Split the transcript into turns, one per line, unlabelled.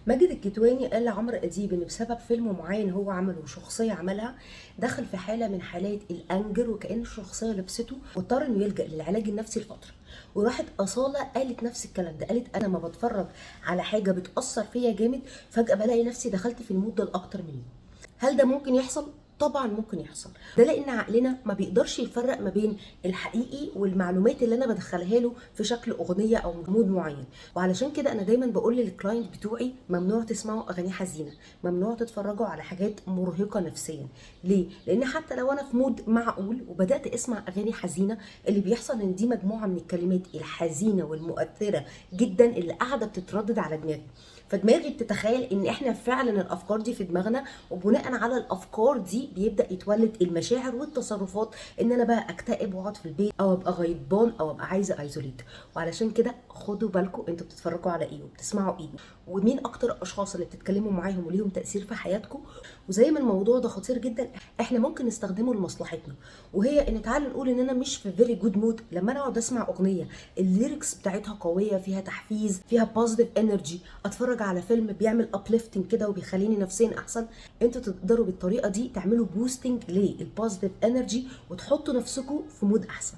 ماجد الكدواني قال لعمرو اديب ان بسبب فيلم معين هو عمله وشخصيه عملها دخل في حاله من حالات الانجر، وكأن الشخصيه لبسته واضطر انه يلجأ للعلاج النفسي لفتره. وراحت اصاله قالت نفس الكلام ده، قالت انا ما بتفرج على حاجه بتأثر فيا جامد فجأة بلاقي نفسي دخلت في المود ده لاكتر من يوم. هل ده ممكن يحصل؟ طبعا ممكن يحصل، ده لان عقلنا ما بيقدرش يفرق ما بين الحقيقي والمعلومات اللي انا بدخلها له في شكل اغنيه او مود معين. وعلشان كده انا دايما بقول للكلاينت بتوعي ممنوع تسمعوا اغاني حزينه، ممنوع تتفرجوا على حاجات مرهقه نفسيا. ليه؟ لان حتى لو انا في مود معقول وبدات اسمع اغاني حزينه، اللي بيحصل ان دي مجموعه من الكلمات الحزينه والمؤثره جدا اللي قاعده بتتردد على دماغي، فدماغي بتتخيل ان احنا فعلا الافكار دي في دماغنا، وبناء على الافكار دي بيبدا يتولد المشاعر والتصرفات، ان انا بقى اكتئب واقعد في البيت او ابقى غيبان او ابقى عايزه ايزوليت. وعلشان كده خدوا بالكم انتوا بتتفرجوا على ايه وبتسمعوا ايه، ومين اكتر الاشخاص اللي بتتكلموا معاهم وليهم تاثير في حياتكم. وزي ما الموضوع ده خطير جدا، احنا ممكن نستخدمه لمصلحتنا، وهي ان تعالوا نقول ان انا مش في فيري جود مود لما انا اقعد اسمع اغنيه الليركس بتاعتها قويه، فيها تحفيز، فيها بوزيتيف انرجي، اتفرج على فيلم بيعمل ابليفتنج كده وبيخليني نفسيا احسن. انتوا تقدروا بالطريقه دي تعملوا بوستنج للبوزيتيف انرجي وتحطوا نفسكم في مود احسن.